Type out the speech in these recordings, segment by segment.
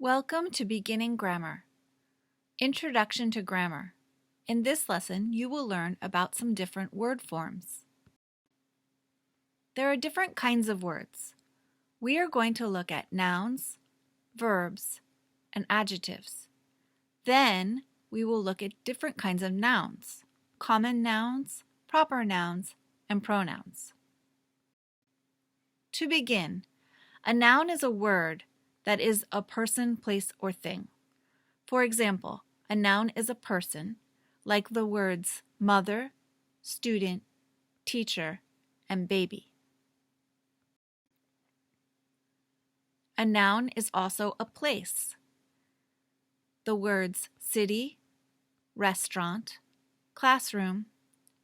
Welcome to Beginning Grammar. Introduction to Grammar. In this lesson, you will learn about some different word forms. There are different kinds of words. We are going to look at nouns, verbs, and adjectives. Then, we will look at different kinds of nouns, common nouns, proper nouns, and pronouns. To begin, a noun is a word that is a person, place, or thing. For example, a noun is a person, like the words mother, student, teacher, and baby. A noun is also a place. The words city, restaurant, classroom,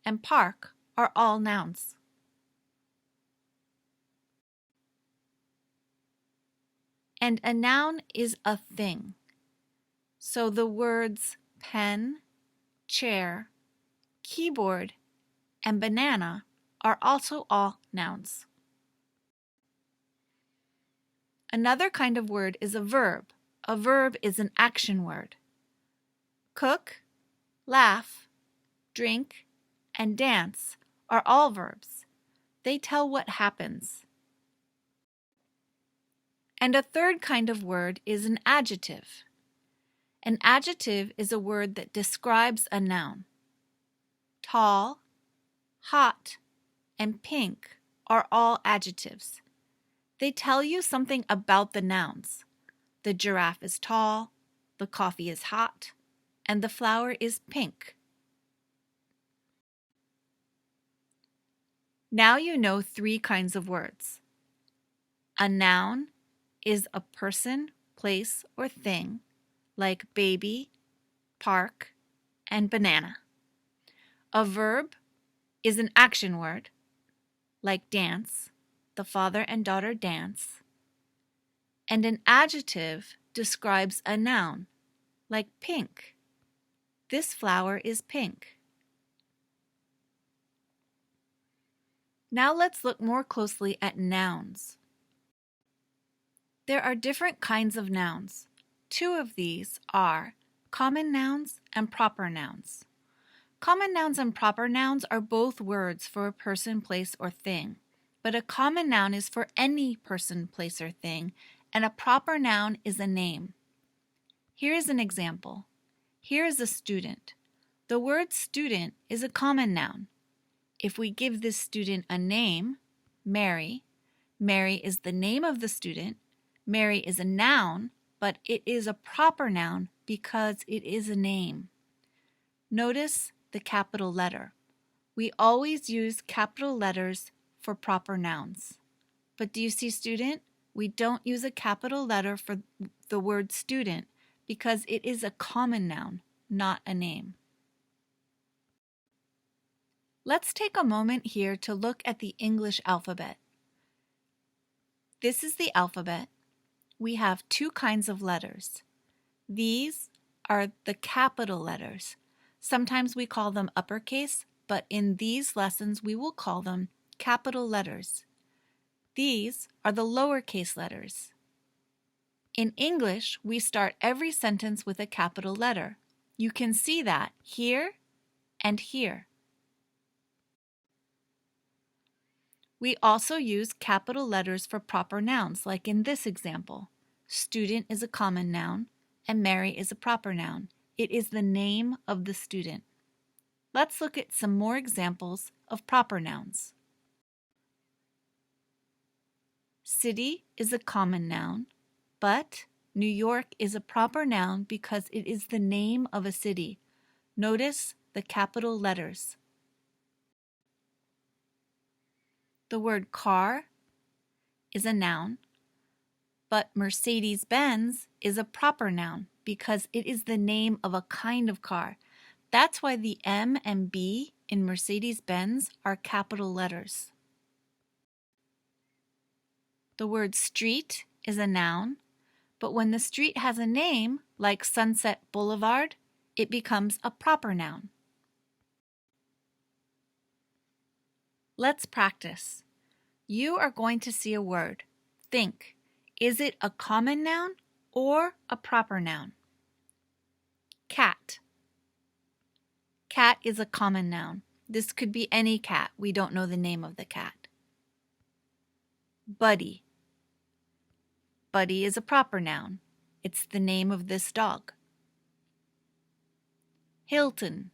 and park are all nouns. And a noun is a thing. So the words pen, chair, keyboard, and banana are also all nouns. Another kind of word is a verb. A verb is an action word. Cook, laugh, drink, and dance are all verbs. They tell what happens. And a third kind of word is an adjective. An adjective is a word that describes a noun. Tall, hot, and pink are all adjectives. They tell you something about the nouns. The giraffe is tall, the coffee is hot, and the flower is pink. Now you know three kinds of words. A noun is a person, place, or thing, like baby, park, and banana. A verb is an action word, like dance, the father and daughter dance. And an adjective describes a noun, like pink. This flower is pink. Now let's look more closely at nouns. There are different kinds of nouns. Two of these are common nouns and proper nouns. Common nouns and proper nouns are both words for a person, place, or thing, but a common noun is for any person, place, or thing, and a proper noun is a name. Here is an example. Here is a student. The word student is a common noun. If we give this student a name, Mary, Mary is the name of the student. Mary is a noun, but it is a proper noun because it is a name. Notice the capital letter. We always use capital letters for proper nouns. But do you see student? We don't use a capital letter for the word student because it is a common noun, not a name. Let's take a moment here to look at the English alphabet. This is the alphabet. We have two kinds of letters. These are the capital letters. Sometimes we call them uppercase, but in these lessons we will call them capital letters. These are the lowercase letters. In English, we start every sentence with a capital letter. You can see that here and here. We also use capital letters for proper nouns, like in this example. Student is a common noun, and Mary is a proper noun. It is the name of the student. Let's look at some more examples of proper nouns. City is a common noun, but New York is a proper noun because it is the name of a city. Notice the capital letters. The word car is a noun, but Mercedes-Benz is a proper noun because it is the name of a kind of car. That's why the M and B in Mercedes-Benz are capital letters. The word street is a noun, but when the street has a name, like Sunset Boulevard, it becomes a proper noun. Let's practice. You are going to see a word. Think, is it a common noun or a proper noun. Cat. Cat is a common noun. This could be any cat. We don't know the name of the cat. Buddy. Buddy is a proper noun. It's the name of this dog. Hilton.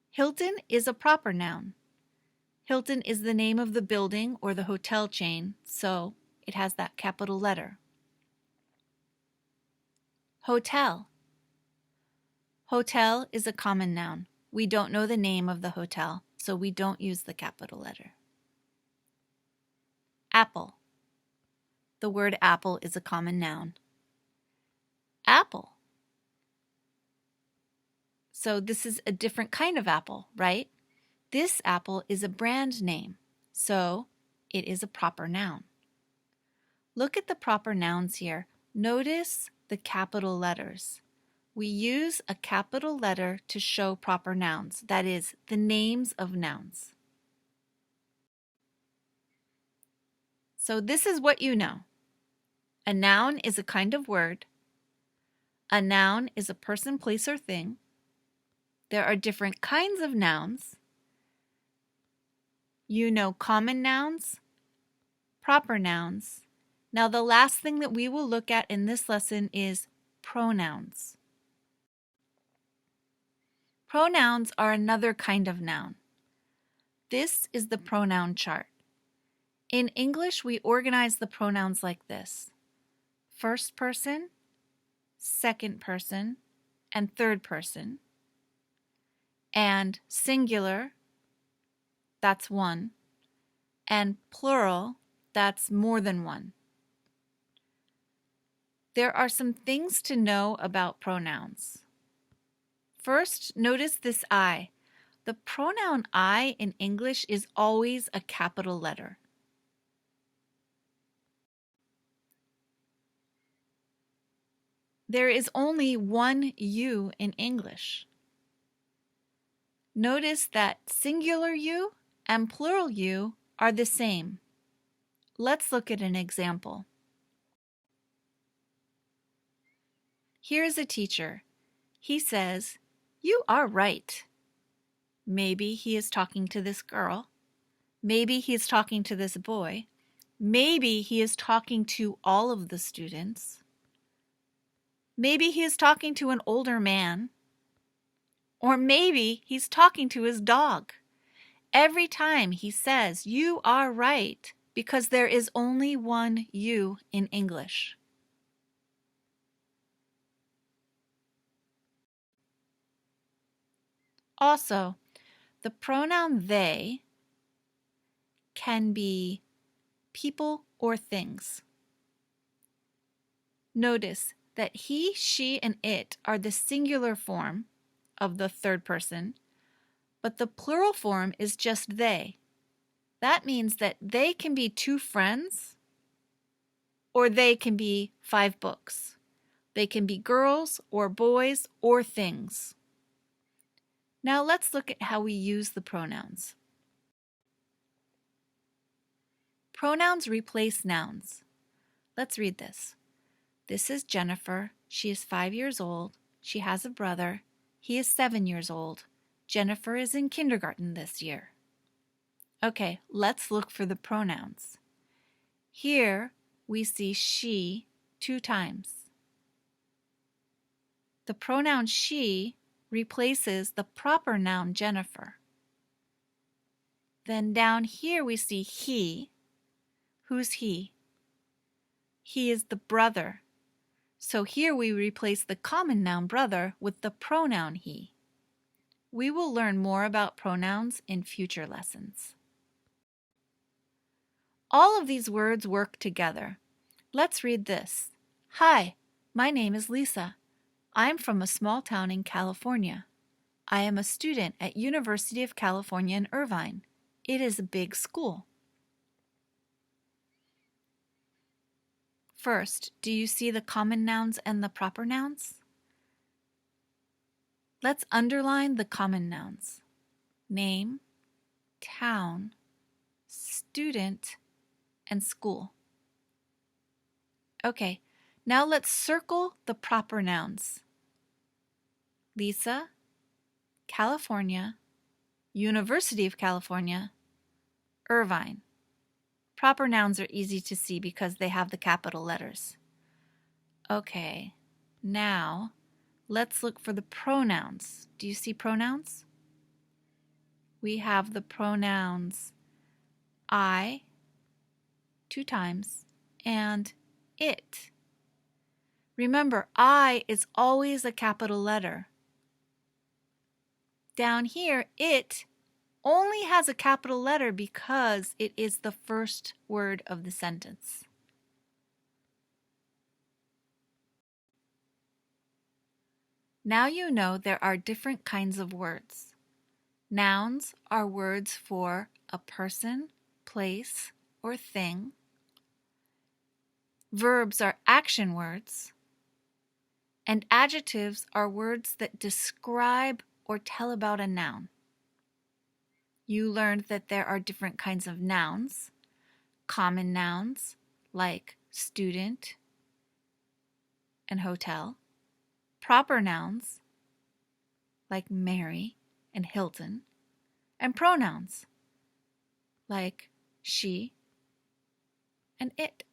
Hilton is a proper noun. Hilton is the name of the building or the hotel chain, so it has that capital letter. Hotel. Hotel is a common noun. We don't know the name of the hotel, so we don't use the capital letter. Apple. The word apple is a common noun. Apple. So this is a different kind of apple, right? This apple is a brand name, so it is a proper noun. Look at the proper nouns here. Notice the capital letters. We use a capital letter to show proper nouns, that is, the names of nouns. So this is what you know. A noun is a kind of word. A noun is a person, place, or thing. There are different kinds of nouns. You know common nouns, proper nouns. Now the last thing that we will look at in this lesson is pronouns. Pronouns are another kind of noun. This is the pronoun chart. In English, we organize the pronouns like this: first person, second person, and third person. And singular, that's one, and plural, that's more than one. There are some things to know about pronouns. First, notice this I. The pronoun I in English is always a capital letter. There is only one you in English. Notice that singular you and plural you are the same. Let's look at an example. Here's a teacher. He says, "You are right." Maybe he is talking to this girl. Maybe he is talking to this boy. Maybe he is talking to all of the students. Maybe he is talking to an older man. Or maybe he's talking to his dog. Every time he says, "You are right," because there is only one you in English. Also, the pronoun they can be people or things. Notice that he, she, and it are the singular form of the third person, but the plural form is just they. That means that they can be two friends, or they can be 5 books. They can be girls or boys or things. Now let's look at how we use the pronouns. Pronouns replace nouns. Let's read this. This is Jennifer. She is 5 years old. She has a brother. He is 7 years old. Jennifer is in kindergarten this year. Okay, let's look for the pronouns. Here we see she 2 times. The pronoun she replaces the proper noun Jennifer. Then down here we see he. Who's he? He is the brother. So here we replace the common noun brother with the pronoun he. We will learn more about pronouns in future lessons. All of these words work together. Let's read this. Hi, my name is Lisa. I'm from a small town in California. I am a student at University of California in Irvine. It is a big school. First, do you see the common nouns and the proper nouns? Let's underline the common nouns. Name, town, student, and school. Okay, now let's circle the proper nouns. Lisa, California, University of California, Irvine. Proper nouns are easy to see because they have the capital letters. Okay, now let's look for the pronouns. Do you see pronouns? We have the pronouns I 2 times and it. Remember, I is always a capital letter. Down here, it only has a capital letter because it is the first word of the sentence. Now you know there are different kinds of words. Nouns are words for a person, place, or thing. Verbs are action words. And adjectives are words that describe or tell about a noun. You learned that there are different kinds of nouns. Common nouns like student and hotel. Proper nouns like Mary and Hilton. And pronouns like she and it.